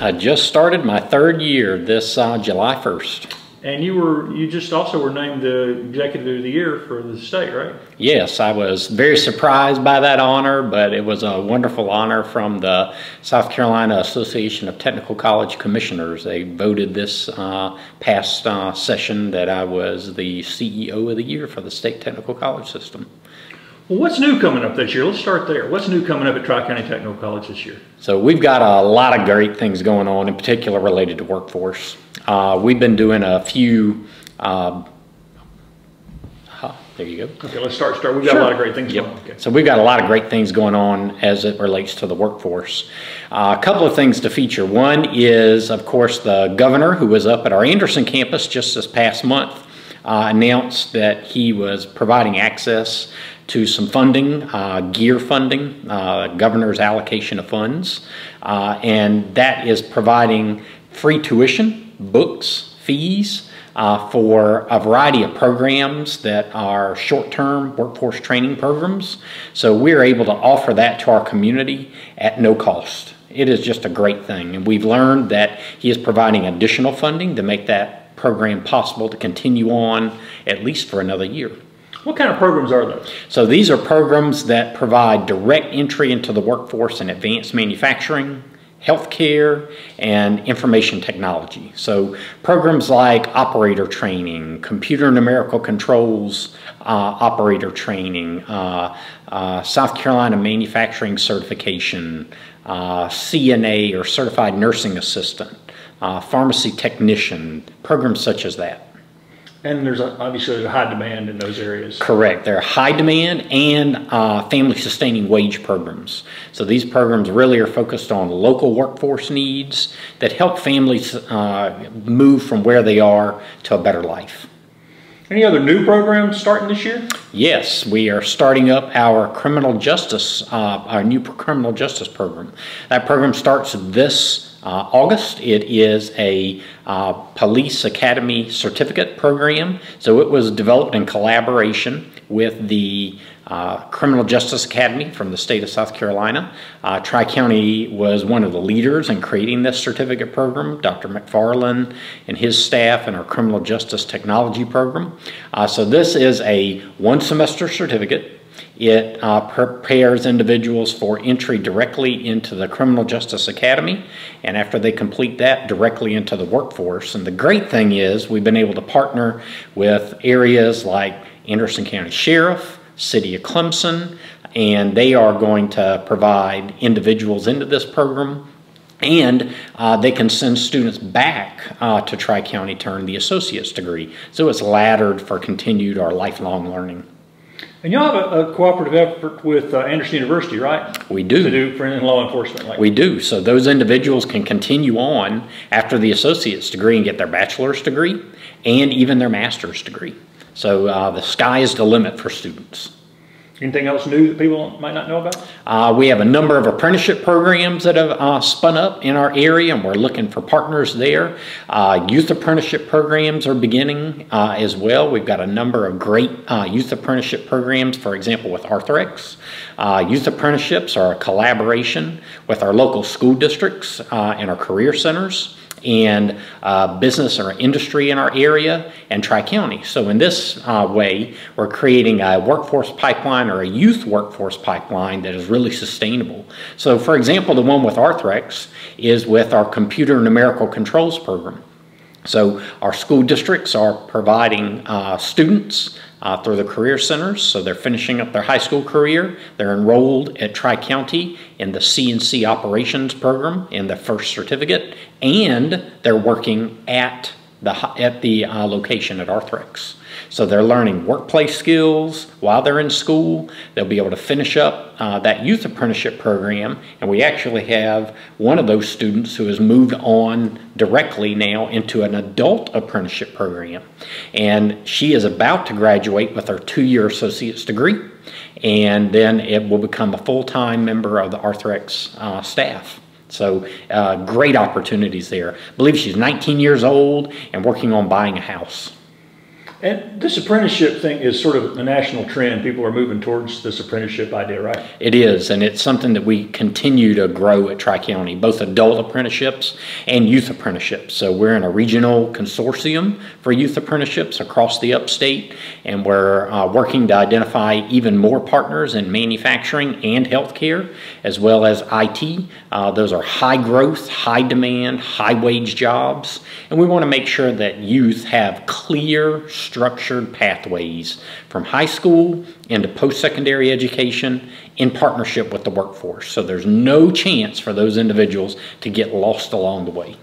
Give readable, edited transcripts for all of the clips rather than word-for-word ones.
I just started my third year this July 1st. And you just also were named the Executive of the Year for the state, right? Yes, I was very surprised by that honor, but it was a wonderful honor from the South Carolina Association of Technical College Commissioners. They voted this past session that I was the CEO of the Year for the state technical college system. Well, what's new coming up this year? Let's start there. What's new coming up at Tri-County Technical College this year? So we've got a lot of great things going on, in particular related to workforce. We've been doing a few, there you go. Okay, let's start. We've got a lot of great things going on. Okay. So we've got a lot of great things going on as it relates to the workforce. A couple of things to feature. One is, of course, the governor, who was up at our Anderson campus just this past month, announced that he was providing access to some funding, gear funding, governor's allocation of funds, and that is providing free tuition, books, fees for a variety of programs that are short-term workforce training programs. So we're able to offer that to our community at no cost. It is just a great thing, and we've learned that he is providing additional funding to make that program possible to continue on at least for another year. What kind of programs are those? So these are programs that provide direct entry into the workforce in advanced manufacturing, healthcare, and information technology. So programs like operator training, computer numerical controls operator training, South Carolina manufacturing certification, CNA or certified nursing assistant, pharmacy technician, programs such as that. And obviously there's a high demand in those areas. Correct. There are high demand and family sustaining wage programs. So these programs really are focused on local workforce needs that help families move from where they are to a better life. Any other new programs starting this year? Yes, we are starting up our criminal justice, our new criminal justice program. That program starts this August. It is a police academy certificate program. So it was developed in collaboration with the Criminal Justice Academy from the state of South Carolina. Tri-County was one of the leaders in creating this certificate program, Dr. McFarland and his staff in our Criminal Justice Technology program. So this is a one-semester certificate. It prepares individuals for entry directly into the Criminal Justice Academy, and after they complete that, directly into the workforce. And the great thing is we've been able to partner with areas like Anderson County Sheriff, City of Clemson, and they are going to provide individuals into this program, and they can send students back to Tri-County to earn the associate's degree. So it's laddered for continued or lifelong learning. And y'all have a cooperative effort with Anderson University, right? We do. To do for law enforcement. We do. So those individuals can continue on after the associate's degree and get their bachelor's degree and even their master's degree. So the sky is the limit for students. Anything else new that people might not know about? We have a number of apprenticeship programs that have spun up in our area, and we're looking for partners there. Youth apprenticeship programs are beginning as well. We've got a number of great youth apprenticeship programs, for example, with Arthrex. Youth apprenticeships are a collaboration with our local school districts and our career centers, and business or industry in our area, and Tri-County. So in this way, we're creating a workforce pipeline or a youth workforce pipeline that is really sustainable. So for example, the one with Arthrex is with our computer numerical controls program. So our school districts are providing students through the career centers. So they're finishing up their high school career. They're enrolled at Tri-County in the CNC operations program in the first certificate, and they're working at the location at Arthrex. So they're learning workplace skills while they're in school. They'll be able to finish up that youth apprenticeship program, and we actually have one of those students who has moved on directly now into an adult apprenticeship program. And she is about to graduate with her 2-year associate's degree, and then it will become a full-time member of the Arthrex staff. So great opportunities there. I believe she's 19 years old and working on buying a house. And this apprenticeship thing is sort of a national trend. People are moving towards this apprenticeship idea, right? It is, and it's something that we continue to grow at Tri-County, both adult apprenticeships and youth apprenticeships. So we're in a regional consortium for youth apprenticeships across the upstate, and we're working to identify even more partners in manufacturing and healthcare, as well as IT. Those are high growth, high demand, high wage jobs, and we want to make sure that youth have clear, structured pathways from high school into post-secondary education in partnership with the workforce. So there's no chance for those individuals to get lost along the way.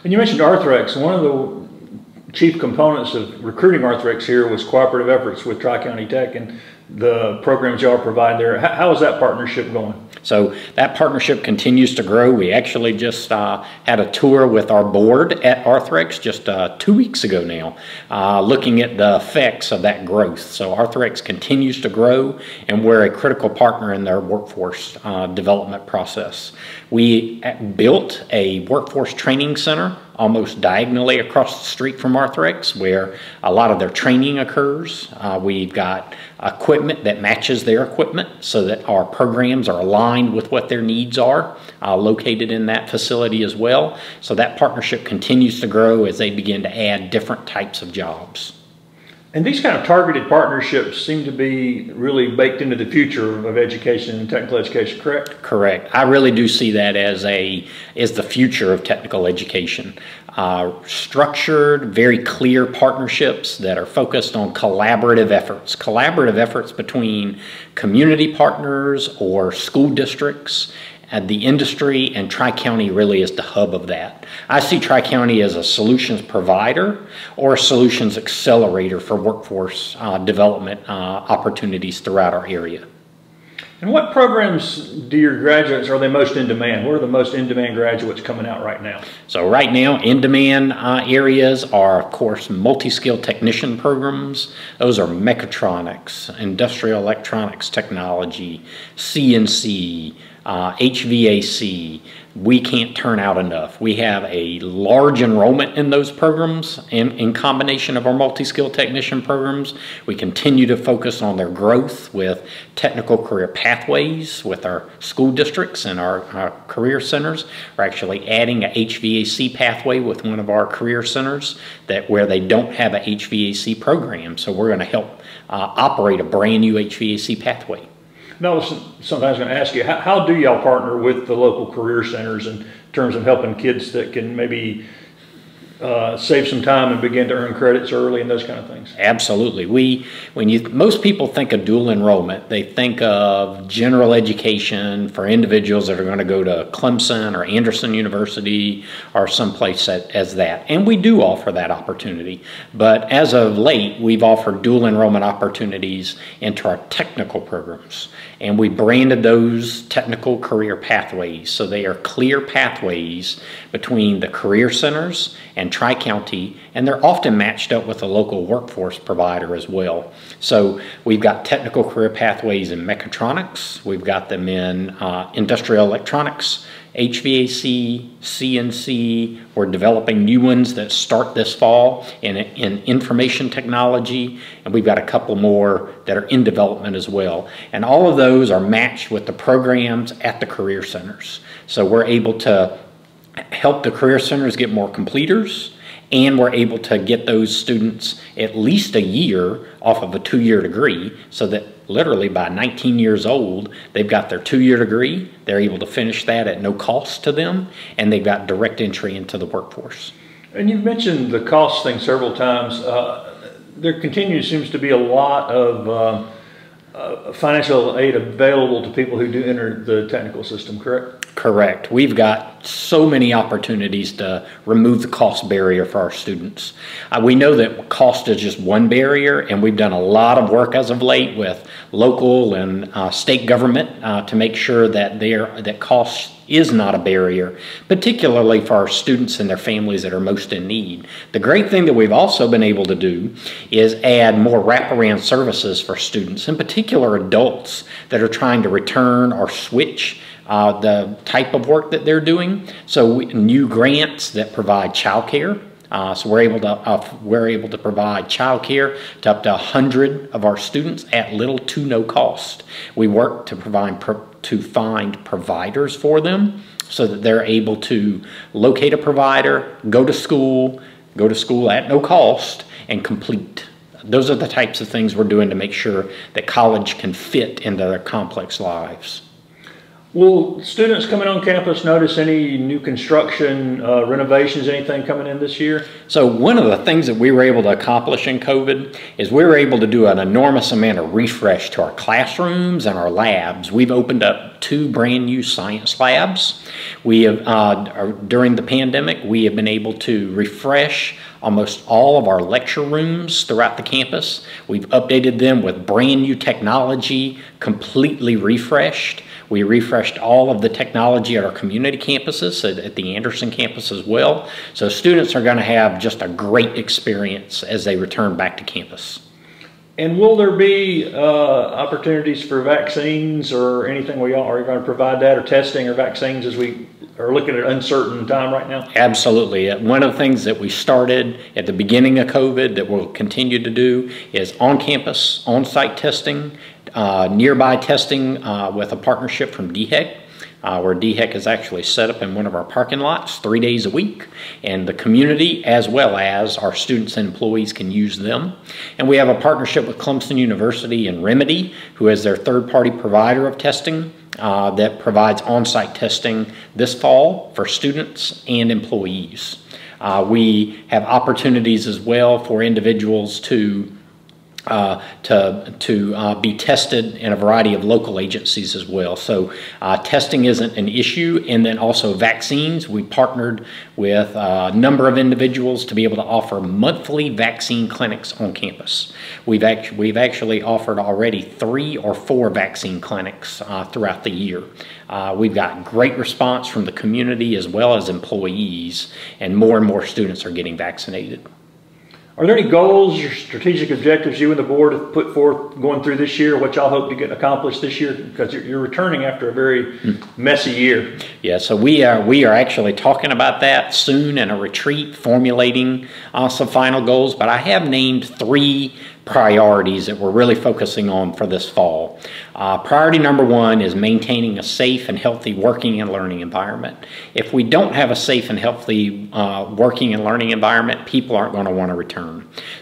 And you mentioned Arthrex. One of the chief components of recruiting Arthrex here was cooperative efforts with Tri-County Tech and the programs y'all provide there. How is that partnership going? So that partnership continues to grow. We actually just had a tour with our board at Arthrex just 2 weeks ago now, looking at the effects of that growth. So Arthrex continues to grow, and we're a critical partner in their workforce development process. We built a workforce training center almost diagonally across the street from Arthrex, where a lot of their training occurs. We've got equipment that matches their equipment so that our programs are aligned with what their needs are, located in that facility as well. So that partnership continues to grow as they begin to add different types of jobs. And these kind of targeted partnerships seem to be really baked into the future of education and technical education, correct? Correct. I really do see that as the future of technical education. Structured, very clear partnerships that are focused on collaborative efforts between community partners or school districts. And the industry, and Tri-County really is the hub of that. I see Tri-County as a solutions provider or a solutions accelerator for workforce development opportunities throughout our area. And what programs do your graduates, are they most in demand? What are the most in-demand graduates coming out right now? So right now, in-demand areas are, of course, multi-skilled technician programs. Those are mechatronics, industrial electronics technology, CNC, HVAC. We can't turn out enough. We have a large enrollment in those programs in combination of our multi-skilled technician programs. We continue to focus on their growth with technical career pathways with our school districts and our career centers. We're actually adding a HVAC pathway with one of our career centers where they don't have a HVAC program. So we're going to help operate a brand new HVAC pathway. No, sometimes I'm going to ask you, how do y'all partner with the local career centers in terms of helping kids that can maybe save some time and begin to earn credits early and those kind of things? Absolutely. Most people think of dual enrollment, they think of general education for individuals that are going to go to Clemson or Anderson University or someplace as that. And we do offer that opportunity. But as of late, we've offered dual enrollment opportunities into our technical programs. And we branded those technical career pathways. So they are clear pathways between the career centers and Tri-County, and they're often matched up with a local workforce provider as well. So we've got technical career pathways in mechatronics, we've got them in industrial electronics, HVAC, CNC. We're developing new ones that start this fall in information technology, and we've got a couple more that are in development as well. And all of those are matched with the programs at the career centers. So we're able to help the career centers get more completers, and we're able to get those students at least a year off of a 2-year degree, so that literally by 19 years old, they've got their 2-year degree, they're able to finish that at no cost to them, and they've got direct entry into the workforce. And you've mentioned the cost thing several times. There seems to be a lot of financial aid available to people who do enter the technical system, correct? Correct. We've got so many opportunities to remove the cost barrier for our students. We know that cost is just one barrier, and we've done a lot of work as of late with local and state government to make sure that cost is not a barrier, particularly for our students and their families that are most in need. The great thing that we've also been able to do is add more wraparound services for students, in particular adults that are trying to return or switch the type of work that they're doing. So new grants that provide childcare So we're able to provide childcare to up to 100 of our students at little to no cost. We work to find providers for them so that they're able to locate a provider, go to school at no cost, and complete. Those are the types of things we're doing to make sure that college can fit into their complex lives. Will students coming on campus notice any new construction, renovations, anything coming in this year? So one of the things that we were able to accomplish in COVID is we were able to do an enormous amount of refresh to our classrooms and our labs. We've opened up 2 brand new science labs. We have, during the pandemic, we have been able to refresh almost all of our lecture rooms throughout the campus. We've updated them with brand new technology, completely refreshed. We refreshed all of the technology at our community campuses, so at the Anderson campus as well. So students are going to have just a great experience as they return back to campus. And will there be opportunities for vaccines or anything? Are you going to provide that, or testing or vaccines, as we are looking at an uncertain time right now? Absolutely. One of the things that we started at the beginning of COVID that we'll continue to do is on-campus, on-site testing, nearby testing with a partnership from DeHay, where DeHay is actually set up in one of our parking lots 3 days a week, and the community as well as our students and employees can use them. And we have a partnership with Clemson University and Remedy, who is their third-party provider of testing that provides on-site testing this fall for students and employees. We have opportunities as well for individuals to be tested in a variety of local agencies as well. So testing isn't an issue. And then also vaccines. We partnered with a number of individuals to be able to offer monthly vaccine clinics on campus. We've actually offered already 3 or 4 vaccine clinics throughout the year. We've got great response from the community as well as employees, and more students are getting vaccinated. Are there any goals or strategic objectives you and the board have put forth going through this year, what y'all hope to get accomplished this year? Because you're returning after a very messy year. Yeah, so we are actually talking about that soon in a retreat, formulating some final goals. But I have named 3 priorities that we're really focusing on for this fall. Priority number 1 is maintaining a safe and healthy working and learning environment. If we don't have a safe and healthy working and learning environment, people aren't going to want to return.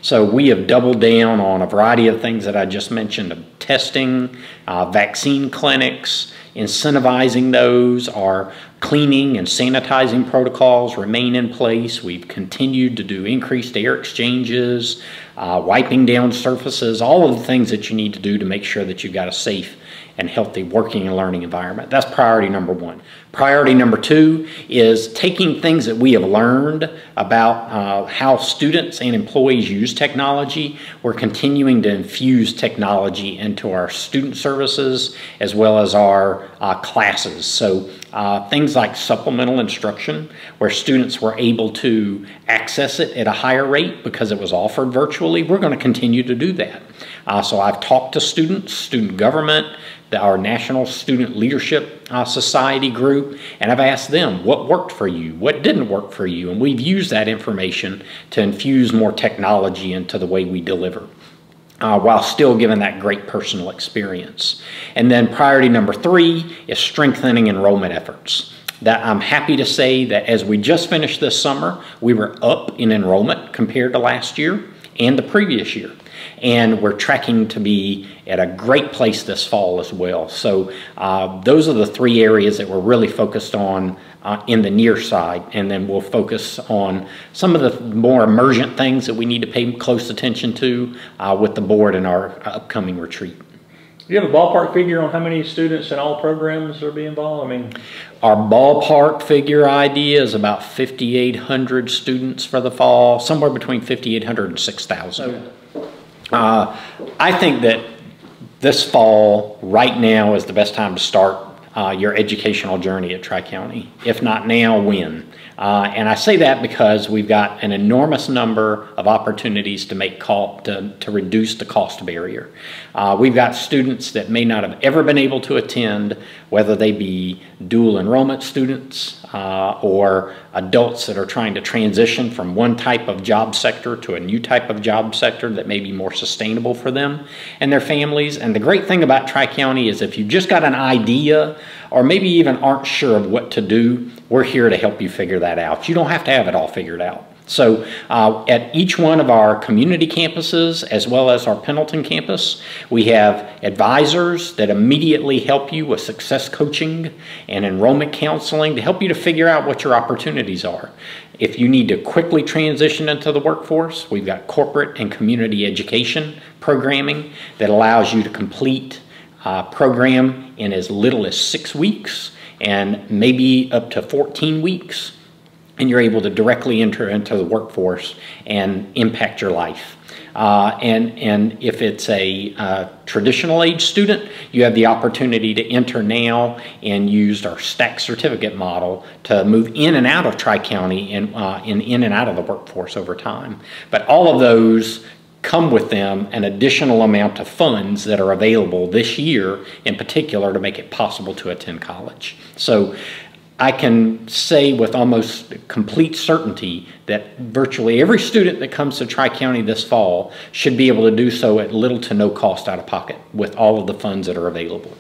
So we have doubled down on a variety of things that I just mentioned, of testing, vaccine clinics, incentivizing those. Our cleaning and sanitizing protocols remain in place. We've continued to do increased air exchanges, wiping down surfaces, all of the things that you need to do to make sure that you've got a safe and healthy working and learning environment. That's priority number 1. Priority number 2 is taking things that we have learned about how students and employees use technology. We're continuing to infuse technology into our student services as well as our classes. So things like supplemental instruction, where students were able to access it at a higher rate because it was offered virtually. We're going to continue to do that. So I've talked to students, student government, our National Student Leadership Society group, and I've asked them what worked for you, what didn't work for you, and we've used that information to infuse more technology into the way we deliver, while still giving that great personal experience. And then priority number 3 is strengthening enrollment efforts. That I'm happy to say that as we just finished this summer, we were up in enrollment compared to last year and the previous year. And we're tracking to be at a great place this fall as well. So those are the 3 areas that we're really focused on in the near side. And then we'll focus on some of the more emergent things that we need to pay close attention to with the board in our upcoming retreat. Do you have a ballpark figure on how many students in all programs are being involved? I mean, our ballpark figure idea is about 5,800 students for the fall, somewhere between 5,800 and 6,000. Okay. I think that this fall, right now, is the best time to start your educational journey at Tri-County. If not now, when? And I say that because we've got an enormous number of opportunities to make to reduce the cost barrier. We've got students that may not have ever been able to attend whether they be dual enrollment students or adults that are trying to transition from one type of job sector to a new type of job sector that may be more sustainable for them and their families. And the great thing about Tri-County is if you just got an idea or maybe even aren't sure of what to do, we're here to help you figure that out. You don't have to have it all figured out. So at each one of our community campuses, as well as our Pendleton campus, we have advisors that immediately help you with success coaching and enrollment counseling to help you to figure out what your opportunities are. If you need to quickly transition into the workforce, we've got corporate and community education programming that allows you to complete a program in as little as 6 weeks and maybe up to 14 weeks. And you're able to directly enter into the workforce and impact your life. And if it's a traditional age student, you have the opportunity to enter now and use our stack certificate model to move in and out of Tri-County and in and out of the workforce over time. But all of those come with them an additional amount of funds that are available this year in particular to make it possible to attend college. So I can say with almost complete certainty that virtually every student that comes to Tri-County this fall should be able to do so at little to no cost out of pocket with all of the funds that are available.